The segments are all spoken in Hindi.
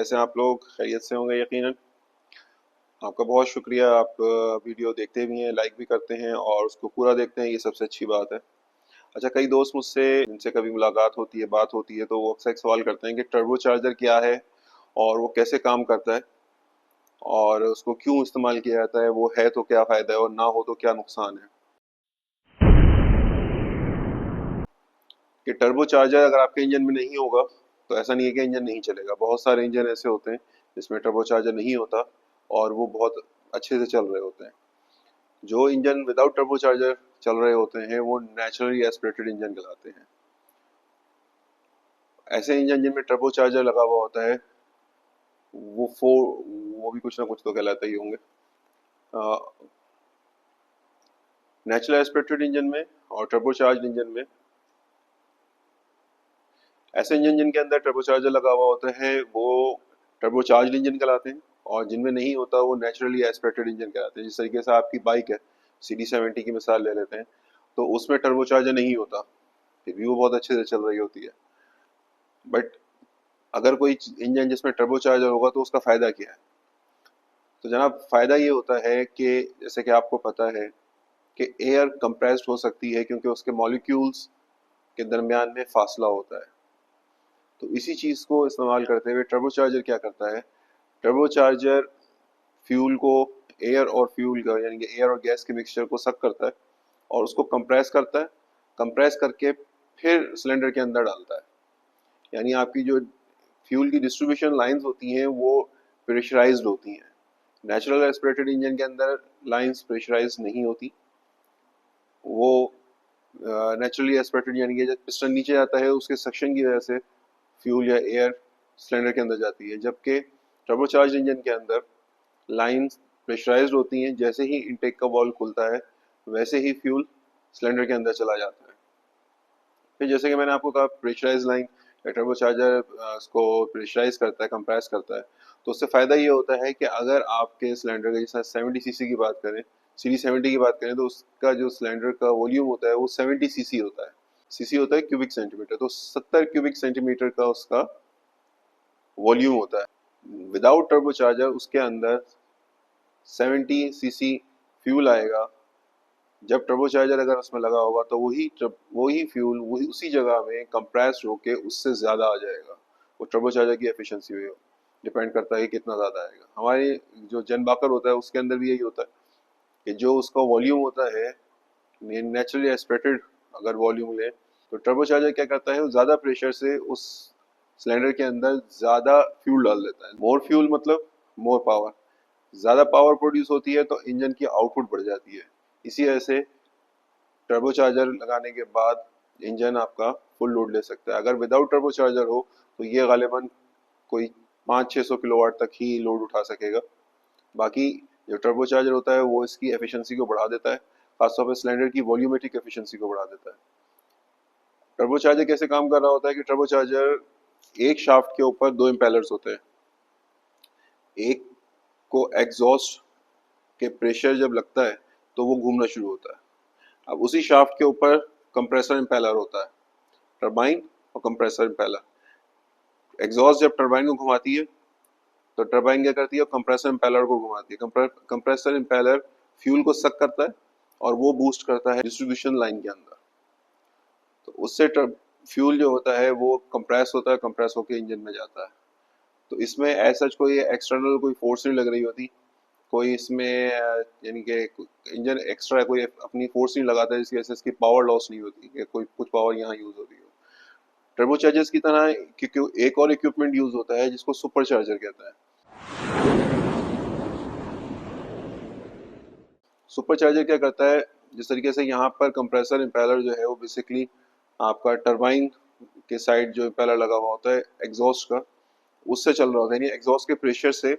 कैसे हैं आप लोग? खैरियत से होंगे यकीनन। आपका बहुत शुक्रिया, आप वीडियो देखते भी हैं, लाइक भी करते हैं और उसको पूरा देखते हैं, ये सबसे अच्छी बात है। अच्छा, कई दोस्त मुझसे जिनसे कभी मुलाकात होती है, बात होती है, तो वो अक्सर एक सवाल करते हैं कि टर्बो चार्जर क्या है और वो कैसे काम करता है और उसको क्यों इस्तेमाल किया जाता है, वो है तो क्या फ़ायदा है और ना हो तो क्या नुकसान है। कि टर्बो चार्जर अगर आपके इंजन में नहीं होगा तो ऐसा नहीं है कि इंजन नहीं चलेगा। बहुत सारे इंजन ऐसे होते हैं जिसमें टर्बो चार्जर नहीं होता और वो बहुत अच्छे से चल रहे होते हैं। जो इंजन विदाउट टर्बो चार्जर चल रहे होते हैं वो नेचुरली एस्पिरेटेड इंजन कहलाते हैं। ऐसे इंजन जिनमें टर्बो चार्जर लगा हुआ होता है वो वो भी कुछ ना कुछ तो कहलाते ही होंगे। नेचुरल एस्पिरेटेड इंजन में और टर्बो चार्ज इंजन में, ऐसे इंजन जिनके अंदर टर्बो चार्जर लगा हुआ होता है वो टर्बो चार्ज इंजन कहलाते हैं और जिनमें नहीं होता वो नेचुरली एस्पिरेटेड इंजन कहलाते हैं। जिस तरीके से आपकी बाइक है, CD70 की मिसाल ले लेते हैं, तो उसमें टर्बो चार्जर नहीं होता, फिर भी वो बहुत अच्छे से चल रही होती है। बट अगर कोई इंजन जिसमें टर्बो चार्जर होगा तो उसका फायदा क्या है? तो जनाब, फायदा ये होता है कि जैसे कि आपको पता है कि एयर कंप्रेस्ड हो सकती है क्योंकि उसके मॉलिक्यूल्स के दरमियान में फासला होता है। तो इसी चीज़ को इस्तेमाल करते हुए टर्बो चार्जर क्या करता है? टर्बो चार्जर फ्यूल को, एयर और फ्यूल का यानी कि एयर और गैस के मिक्सचर को सक करता है और उसको कंप्रेस करता है। कंप्रेस करके फिर सिलेंडर के अंदर डालता है। यानी आपकी जो फ्यूल की डिस्ट्रीब्यूशन लाइंस होती हैं वो प्रेशराइज्ड होती हैं। नेचुरल एस्पिरेटेड इंजन के अंदर लाइंस प्रेशराइज नहीं होती। वो नेचुरली एस्पिरेटेड यानी कि जब पिस्टन नीचे जाता है उसके सक्शन की वजह से फ्यूल या एयर सिलेंडर के अंदर जाती है, जबकि टर्बोचार्ज इंजन के अंदर लाइंस प्रेशराइज्ड होती हैं। जैसे ही इनटेक का वॉल्व खुलता है वैसे ही फ्यूल सिलेंडर के अंदर चला जाता है। फिर जैसे कि मैंने आपको कहा, प्रेशराइज लाइन या टर्बोचार्जर इसको प्रेशराइज करता है, कंप्रेस करता है। तो उससे फ़ायदा ये होता है कि अगर आपके सिलेंडर का, जैसे 70 सीसी की बात करें, CD70 की बात करें, तो उसका जो सिलेंडर का वॉल्यूम होता है वो 70 सीसी होता है। सीसी होता है क्यूबिक सेंटीमीटर, तो 70 क्यूबिक सेंटीमीटर का उसका वॉल्यूम होता है। विदाउट टर्बोचार्जर उसके अंदर 70 सीसी फ्यूल आएगा। जब टर्बोचार्जर अगर उसमें लगा होगा तो वही फ्यूल वही उसी जगह में कंप्रेस्ड होके उससे ज़्यादा आ जाएगा। वो टर्बोचार्जर की एफिशिएंसी पे डिपेंड करता है कि कितना ज़्यादा आएगा। हमारे जो जेन बाकर होता है उसके अंदर भी यही होता है कि जो उसका वॉल्यूम होता है नेचुरली एस्पिरेटेड, अगर वॉल्यूम लें तो टर्बोचार्जर क्या करता है, वो ज़्यादा प्रेशर से उस सिलेंडर के अंदर ज़्यादा फ्यूल डाल देता है। मोर फ्यूल मतलब मोर पावर। ज़्यादा पावर प्रोड्यूस होती है तो इंजन की आउटपुट बढ़ जाती है। इसी वजह से टर्बोचार्जर लगाने के बाद इंजन आपका फुल लोड ले सकता है। अगर विदाउट टर्बोचार्जर हो तो ये गालिबन कोई 500-600 किलोवाट तक ही लोड उठा सकेगा। बाकी जो टर्बोचार्जर होता है वो इसकी एफिशिएंसी को बढ़ा देता है, खासतौर पर सिलेंडर की वॉल्यूमेट्रिक एफिशिएंसी को बढ़ा देता है। टर्बोचार्जर कैसे काम कर रहा होता है कि टर्बोचार्जर एक शाफ्ट के ऊपर दो इम्पेलर्स होते हैं। एक को एग्जॉस्ट के प्रेशर जब लगता है तो वो घूमना शुरू होता है। अब उसी शाफ्ट के ऊपर कंप्रेसर इम्पेलर होता है, टरबाइन और कंप्रेसर इम्पेलर। एग्जॉस्ट जब टरबाइन को घुमाती है तो टरबाइन क्या करती है, कंप्रेसर इम्पेलर को घुमाती है। कंप्रेसर इम्पेलर फ्यूल को सक करता है और वो बूस्ट करता है डिस्ट्रीब्यूशन लाइन के अंदर। तो उससे फ्यूल जो होता है वो कंप्रेस होता है, कंप्रेस होकर इंजन में जाता है। तो इसमें ऐसा कोई एक्सटर्नल कोई फोर्स नहीं लग रही होती, कोई इसमें यानी कि इंजन एक्स्ट्रा कोई अपनी फोर्स नहीं लगाता है जिसकी वजह से इसकी पावर लॉस नहीं होती कि कोई कुछ पावर यहाँ यूज हो रही हो। टर्बोचार्जर्स की तरह क्योंकि एक और इक्विपमेंट यूज होता है जिसको सुपर चार्जर कहता है। सुपर चार्जर क्या करता है, जिस तरीके से यहाँ पर कंप्रेसर इम्पेलर जो है वो बेसिकली आपका टरबाइन के साइड जो इम्पेलर लगा हुआ होता है एग्जॉस्ट का, उससे चल रहा होता है, यानी एग्जॉस्ट के प्रेशर से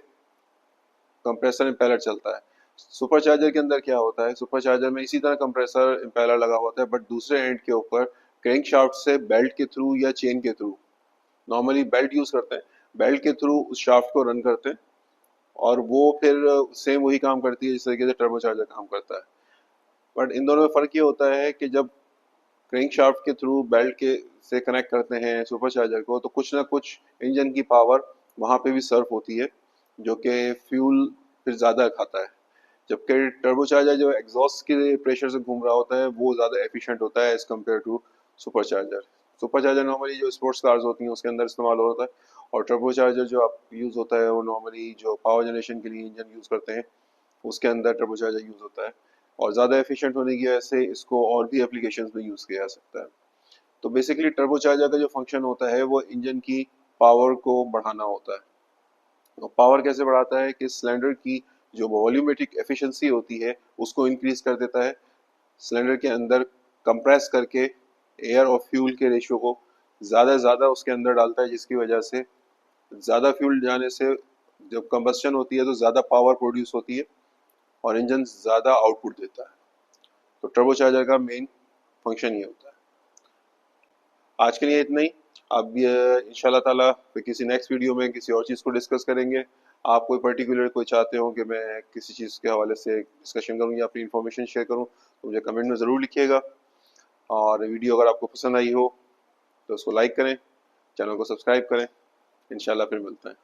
कंप्रेसर इम्पेलर चलता है। सुपर चार्जर के अंदर क्या होता है, सुपर चार्जर में इसी तरह कंप्रेसर इम्पेलर लगा होता है, बट दूसरे एंड के ऊपर क्रैंक शाफ्ट से बेल्ट के थ्रू या चेन के थ्रू, नॉर्मली बेल्ट यूज करते हैं, बेल्ट के थ्रू उस शाफ्ट को रन करते हैं और वो फिर सेम वही काम करती है जिस तरीके से टर्बोचार्जर काम करता है। बट इन दोनों में फर्क ये होता है कि जब क्रैंक शाफ्ट के थ्रू बेल्ट के से कनेक्ट करते हैं सुपर चार्जर को तो कुछ ना कुछ इंजन की पावर वहाँ पे भी सर्फ होती है, जो कि फ्यूल फिर ज़्यादा खाता है। जबकि टर्बोचार्जर जो एग्जॉस्ट के प्रेशर से घूम रहा होता है वो ज़्यादा एफिशिएंट होता है as compare to supercharger. Supercharger normally जो स्पोर्ट्स कार्स होती हैं उसके अंदर इस्तेमाल होता है, और टर्बोचार्जर जो आप यूज़ होता है वो नॉर्मली जो पावर जनरेशन के लिए इंजन यूज़ करते हैं उसके अंदर टर्बोचार्जर यूज़ होता है। और ज़्यादा एफिशिएंट होने की वजह से इसको और भी एप्लीकेशंस में यूज़ किया जा सकता है। तो बेसिकली टर्बोचार्जर का जो फंक्शन होता है वो इंजन की पावर को बढ़ाना होता है। तो पावर कैसे बढ़ाता है कि सिलेंडर की जो वॉल्यूमेट्रिक एफिशिएंसी होती है उसको इंक्रीज कर देता है, सिलेंडर के अंदर कंप्रेस करके एयर और फ्यूल के रेशियो को ज़्यादा से ज़्यादा उसके अंदर डालता है, जिसकी वजह से ज़्यादा फ्यूल जाने से जब कंबस्शन होती है तो ज़्यादा पावर प्रोड्यूस होती है और इंजन ज़्यादा आउटपुट देता है। तो टर्बोचार्जर का मेन फंक्शन ये होता है। आज के लिए इतना ही। अब ये इंशाल्लाह ताला फिर किसी नेक्स्ट वीडियो में किसी और चीज़ को डिस्कस करेंगे। आप कोई पर्टिकुलर कोई चाहते हो कि मैं किसी चीज़ के हवाले से डिस्कशन करूँ या अपनी इन्फॉर्मेशन शेयर करूँ तो मुझे कमेंट में ज़रूर लिखिएगा। और वीडियो अगर आपको पसंद आई हो तो उसको लाइक करें, चैनल को सब्सक्राइब करें। इंशाल्लाह फिर मिलते हैं।